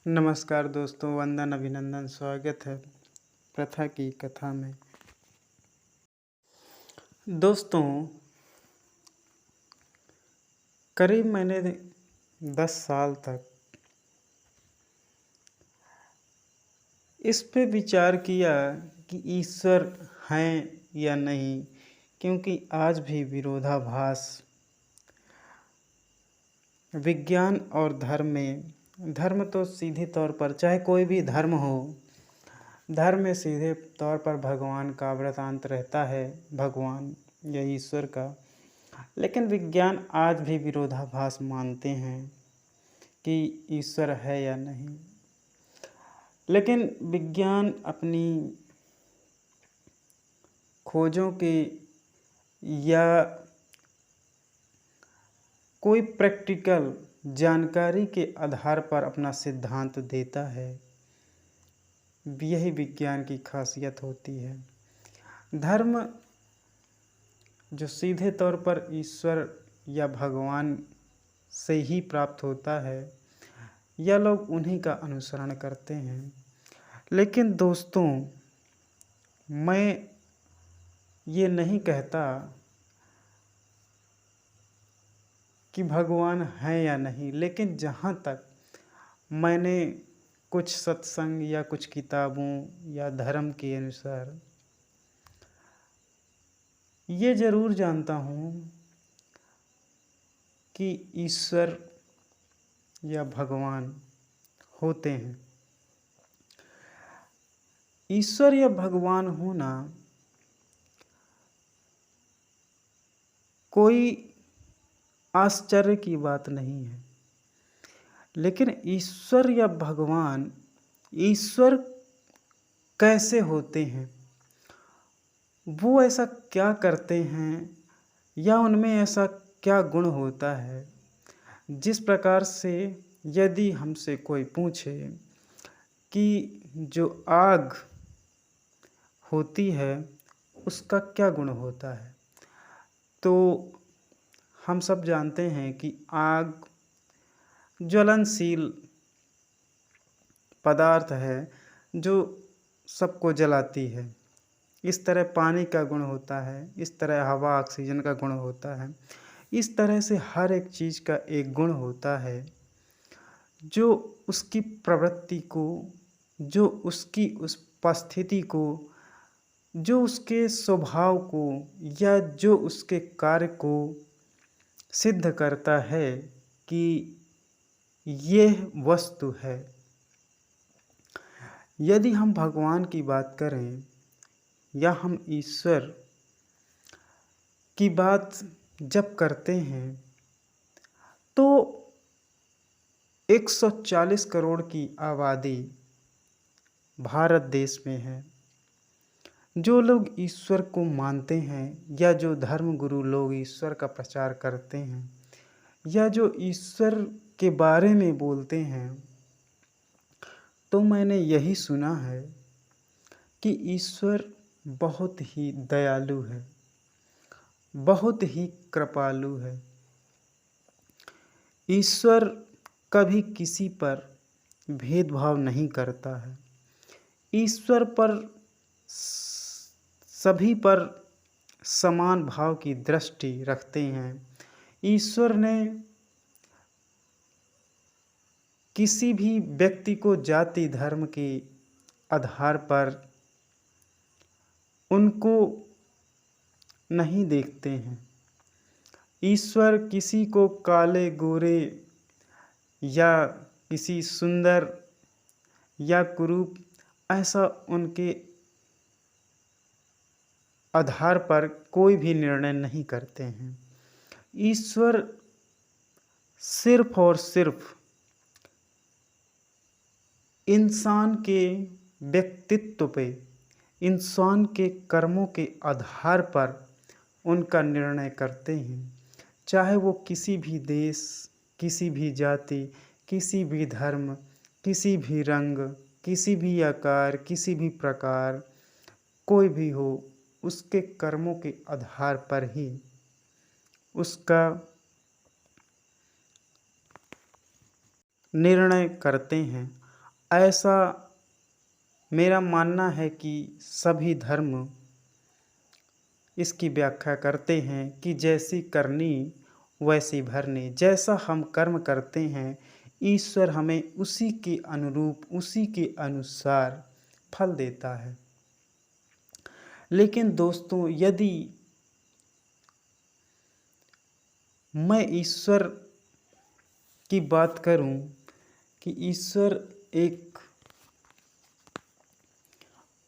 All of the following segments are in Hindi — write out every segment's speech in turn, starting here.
नमस्कार दोस्तों, वंदन अभिनंदन स्वागत है प्रथा की कथा में। दोस्तों, करीब मैंने 10 साल तक इस पे विचार किया कि ईश्वर हैं या नहीं, क्योंकि आज भी विरोधाभास विज्ञान और धर्म तो सीधे तौर पर, चाहे कोई भी धर्म हो, धर्म में सीधे तौर पर भगवान का वृतांत रहता है, भगवान या ईश्वर का। लेकिन विज्ञान आज भी विरोधाभास मानते हैं कि ईश्वर है या नहीं। लेकिन विज्ञान अपनी खोजों के या कोई प्रैक्टिकल जानकारी के आधार पर अपना सिद्धांत देता है। यही विज्ञान की खासियत होती है। धर्म जो सीधे तौर पर ईश्वर या भगवान से ही प्राप्त होता है, या लोग उन्हीं का अनुसरण करते हैं। लेकिन दोस्तों, मैं ये नहीं कहता कि भगवान है या नहीं, लेकिन जहाँ तक मैंने कुछ सत्संग या कुछ किताबों या धर्म के अनुसार ये ज़रूर जानता हूँ कि ईश्वर या भगवान होते हैं। ईश्वर या भगवान होना कोई आश्चर्य की बात नहीं है। लेकिन ईश्वर या भगवान, ईश्वर कैसे होते हैं, वो ऐसा क्या करते हैं, या उनमें ऐसा क्या गुण होता है जिस प्रकार से यदि हमसे कोई पूछे कि जो आग होती है उसका क्या गुण होता है, तो हम सब जानते हैं कि आग ज्वलनशील पदार्थ है जो सबको जलाती है। इस तरह पानी का गुण होता है, इस तरह हवा ऑक्सीजन का गुण होता है। इस तरह से हर एक चीज़ का एक गुण होता है जो उसकी प्रवृत्ति को, जो उसकी उस उपस्थिति को, जो उसके स्वभाव को, या जो उसके कार्य को सिद्ध करता है कि यह वस्तु है। यदि हम भगवान की बात करें या हम ईश्वर की बात जब करते हैं, तो 140 करोड़ की आबादी भारत देश में है। जो लोग ईश्वर को मानते हैं, या जो धर्म गुरु लोग ईश्वर का प्रचार करते हैं, या जो ईश्वर के बारे में बोलते हैं, तो मैंने यही सुना है कि ईश्वर बहुत ही दयालु है, बहुत ही कृपालु है। ईश्वर कभी किसी पर भेदभाव नहीं करता है। ईश्वर पर सभी पर समान भाव की दृष्टि रखते हैं। ईश्वर ने किसी भी व्यक्ति को जाति धर्म के आधार पर उनको नहीं देखते हैं। ईश्वर किसी को काले गोरे या किसी सुंदर या कुरूप ऐसा उनके आधार पर कोई भी निर्णय नहीं करते हैं। ईश्वर सिर्फ और सिर्फ इंसान के व्यक्तित्व पे, इंसान के कर्मों के आधार पर उनका निर्णय करते हैं। चाहे वो किसी भी देश, किसी भी जाति, किसी भी धर्म, किसी भी रंग, किसी भी आकार, किसी भी प्रकार कोई भी हो, उसके कर्मों के आधार पर ही उसका निर्णय करते हैं ऐसा मेरा मानना है कि सभी धर्म इसकी व्याख्या करते हैं कि जैसी करनी वैसी भरनी। जैसा हम कर्म करते हैं ईश्वर हमें उसी के अनुरूप, उसी के अनुसार फल देता है। लेकिन दोस्तों, यदि मैं ईश्वर की बात करूं कि ईश्वर एक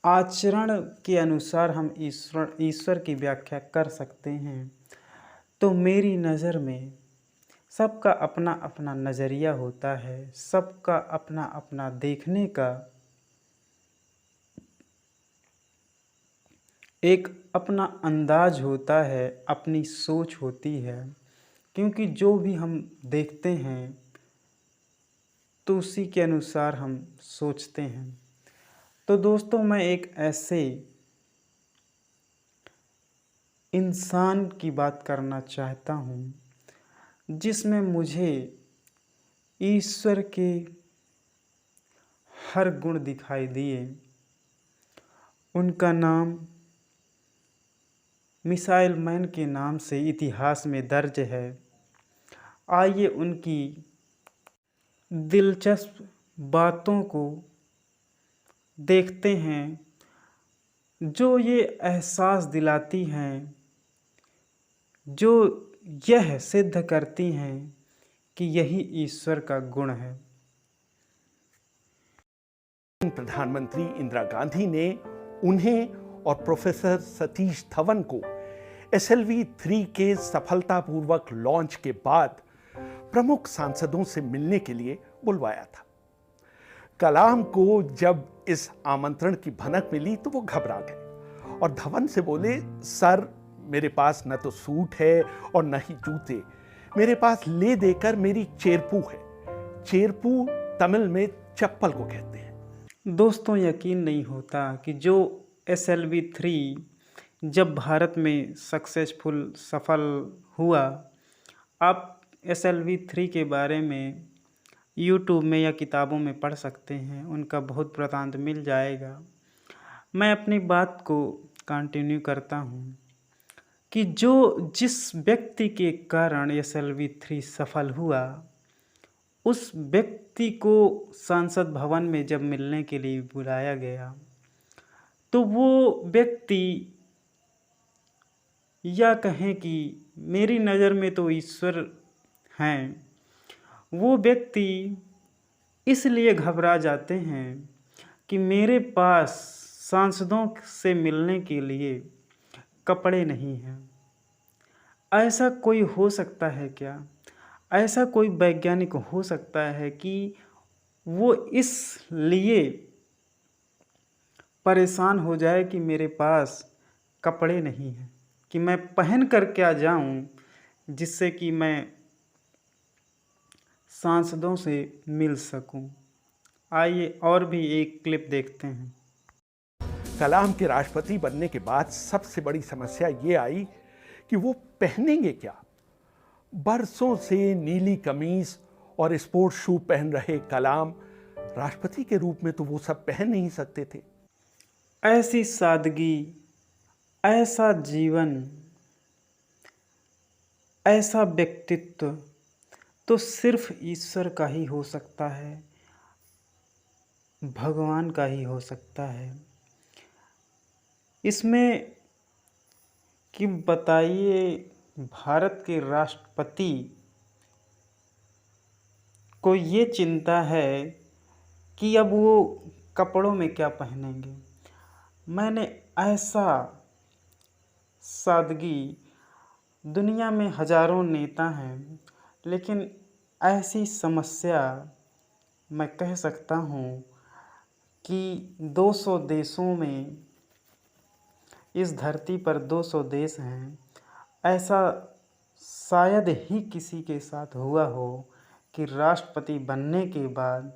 आचरण के अनुसार हम ईश्वर की व्याख्या कर सकते हैं, तो मेरी नज़र में सबका अपना अपना नज़रिया होता है, सबका अपना अपना देखने का एक अपना अंदाज होता है, अपनी सोच होती है। क्योंकि जो भी हम देखते हैं तो उसी के अनुसार हम सोचते हैं। तो दोस्तों, मैं एक ऐसे इंसान की बात करना चाहता हूँ जिसमें मुझे ईश्वर के हर गुण दिखाई दिए। उनका नाम मिसाइल मैन के नाम से इतिहास में दर्ज है। आइए उनकी दिलचस्प बातों को देखते हैं जो ये एहसास दिलाती हैं, जो यह सिद्ध करती हैं कि यही ईश्वर का गुण है। प्रधानमंत्री इंदिरा गांधी ने उन्हें और प्रोफेसर सतीश धवन को SLV-3 के सफलतापूर्वक लॉन्च के बाद प्रमुख सांसदों से मिलने के लिए बुलवाया था। कलाम को जब इस आमंत्रण की भनक मिली तो वो घबरा गए और धवन से बोले, सर मेरे पास न तो सूट है और न ही जूते, मेरे पास ले देकर मेरी चेरपू है। चेरपू तमिल में चप्पल को कहते हैं। दोस्तों, यकीन नहीं होता कि जो SLV-3 जब भारत में सफल हुआ, आप SLV-3 के बारे में YouTube में या किताबों में पढ़ सकते हैं, उनका बहुत वृतांत मिल जाएगा। मैं अपनी बात को कंटिन्यू करता हूँ कि जिस व्यक्ति के कारण SLV-3 सफल हुआ, उस व्यक्ति को संसद भवन में जब मिलने के लिए बुलाया गया तो वो व्यक्ति, या कहें कि मेरी नज़र में तो ईश्वर हैं, वो व्यक्ति इसलिए घबरा जाते हैं कि मेरे पास सांसदों से मिलने के लिए कपड़े नहीं हैं। ऐसा कोई हो सकता है क्या? ऐसा कोई वैज्ञानिक हो सकता है कि वो इसलिए परेशान हो जाए कि मेरे पास कपड़े नहीं हैं, कि मैं पहन कर क्या जाऊं जिससे कि मैं सांसदों से मिल सकूं। आइए और भी एक क्लिप देखते हैं। कलाम के राष्ट्रपति बनने के बाद सबसे बड़ी समस्या ये आई कि वो पहनेंगे क्या। बरसों से नीली कमीज और स्पोर्ट्स शू पहन रहे कलाम राष्ट्रपति के रूप में तो वो सब पहन नहीं सकते थे। ऐसी सादगी, ऐसा जीवन, ऐसा व्यक्तित्व तो सिर्फ ईश्वर का ही हो सकता है, भगवान का ही हो सकता है। इसमें कि बताइए, भारत के राष्ट्रपति को ये चिंता है कि अब वो कपड़ों में क्या पहनेंगे। मैंने ऐसा सादगी, दुनिया में हजारों नेता हैं, लेकिन ऐसी समस्या मैं कह सकता हूँ कि 200 देशों में, इस धरती पर 200 देश हैं, ऐसा शायद ही किसी के साथ हुआ हो कि राष्ट्रपति बनने के बाद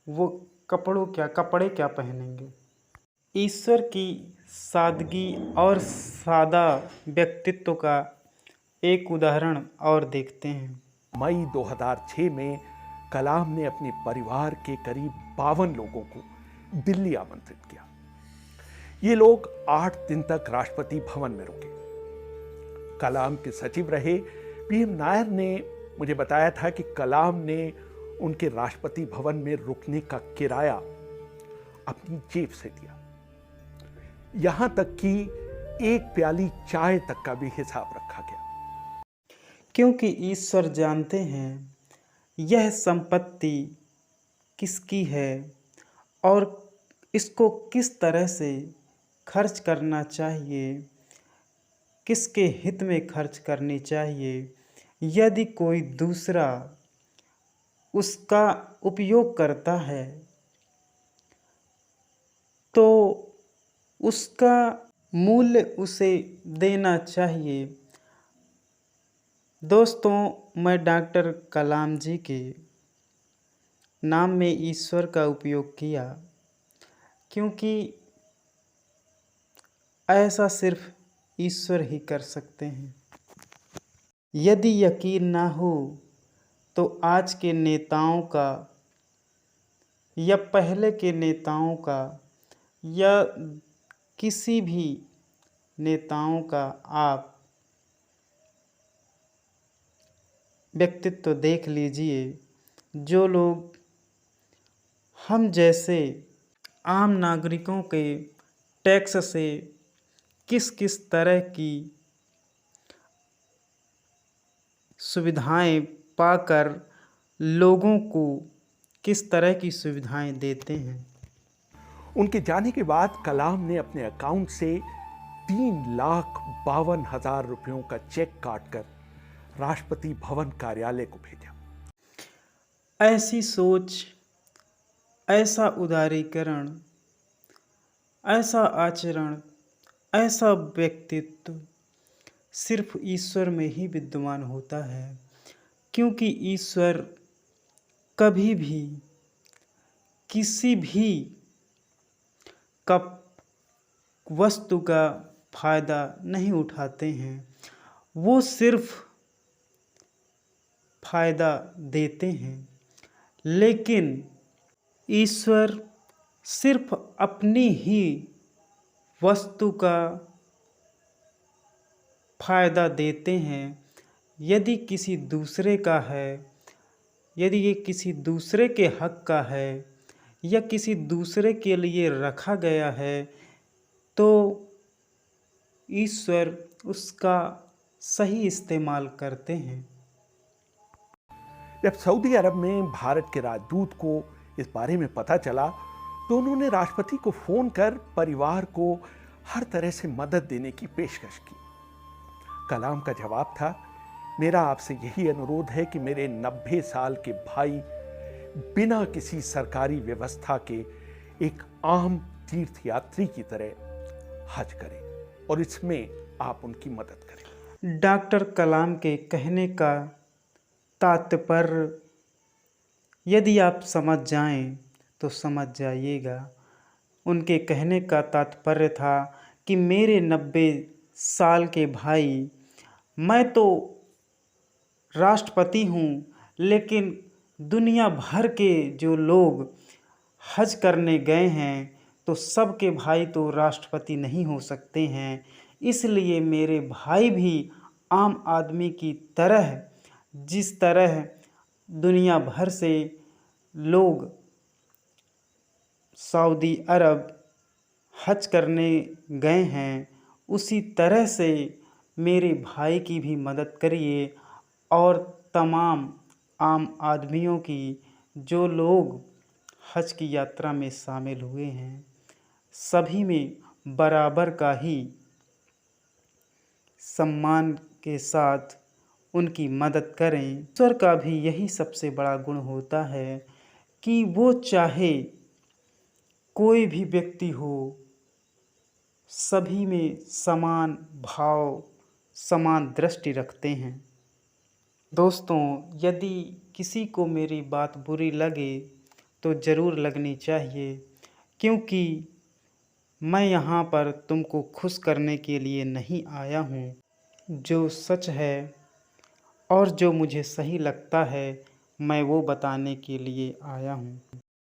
वो कपड़े क्या पहनेंगे। ईश्वर की सादगी और सादा व्यक्तित्व का एक उदाहरण और देखते हैं। मई 2006 में कलाम ने अपने परिवार के करीब 52 लोगों को दिल्ली आमंत्रित किया। ये लोग 8 दिन तक राष्ट्रपति भवन में रुके। कलाम के सचिव रहे PM नायर ने मुझे बताया था कि कलाम ने उनके राष्ट्रपति भवन में रुकने का किराया अपनी जेब से दिया। यहां तक कि एक प्याली चाय तक का भी हिसाब रखा गया। क्योंकि ईश्वर जानते हैं यह संपत्ति किसकी है और इसको किस तरह से खर्च करना चाहिए, किसके हित में खर्च करनी चाहिए। यदि कोई दूसरा उसका उपयोग करता है तो उसका मूल्य उसे देना चाहिए। दोस्तों, मैं डॉक्टर कलाम जी के नाम में ईश्वर का उपयोग किया क्योंकि ऐसा सिर्फ ईश्वर ही कर सकते हैं। यदि यकीन ना हो तो आज के नेताओं का या पहले के नेताओं का या किसी भी नेताओं का आप व्यक्तित्व देख लीजिए। जो लोग हम जैसे आम नागरिकों के टैक्स से किस किस तरह की सुविधाएं पाकर लोगों को किस तरह की सुविधाएं देते हैं। उनके जाने के बाद कलाम ने अपने अकाउंट से 3,52,000 रुपयों का चेक काटकर राष्ट्रपति भवन कार्यालय को भेजा। ऐसी सोच, ऐसा उदारीकरण, ऐसा आचरण, ऐसा व्यक्तित्व सिर्फ ईश्वर में ही विद्यमान होता है। क्योंकि ईश्वर कभी भी किसी भी का वस्तु का फायदा नहीं उठाते हैं, वो सिर्फ फायदा देते हैं। लेकिन ईश्वर सिर्फ अपनी ही वस्तु का फायदा देते हैं। यदि किसी दूसरे का है, यदि ये किसी दूसरे के हक का है या किसी दूसरे के लिए रखा गया है तो ईश्वर उसका सही इस्तेमाल करते हैं। जब सऊदी अरब में भारत के राजदूत को इस बारे में पता चला तो उन्होंने राष्ट्रपति को फोन कर परिवार को हर तरह से मदद देने की पेशकश की। कलाम का जवाब था, मेरा आपसे यही अनुरोध है कि मेरे 90 साल के भाई बिना किसी सरकारी व्यवस्था के एक आम तीर्थयात्री की तरह हज करें और इसमें आप उनकी मदद करें। डॉक्टर कलाम के कहने का तात्पर्य यदि आप समझ जाएं तो समझ जाइएगा। उनके कहने का तात्पर्य था कि मेरे 90 साल के भाई, मैं तो राष्ट्रपति हूँ, लेकिन दुनिया भर के जो लोग हज करने गए हैं तो सबके भाई तो राष्ट्रपति नहीं हो सकते हैं। इसलिए मेरे भाई भी आम आदमी की तरह, जिस तरह दुनिया भर से लोग सऊदी अरब हज करने गए हैं, उसी तरह से मेरे भाई की भी मदद करिए और तमाम आम आदमियों की जो लोग हज की यात्रा में शामिल हुए हैं, सभी में बराबर का ही सम्मान के साथ उनकी मदद करें। ईश्वर का भी यही सबसे बड़ा गुण होता है कि वो चाहे कोई भी व्यक्ति हो, सभी में समान भाव, समान दृष्टि रखते हैं। दोस्तों, यदि किसी को मेरी बात बुरी लगे तो ज़रूर लगनी चाहिए, क्योंकि मैं यहाँ पर तुमको खुश करने के लिए नहीं आया हूँ। जो सच है और जो मुझे सही लगता है मैं वो बताने के लिए आया हूँ।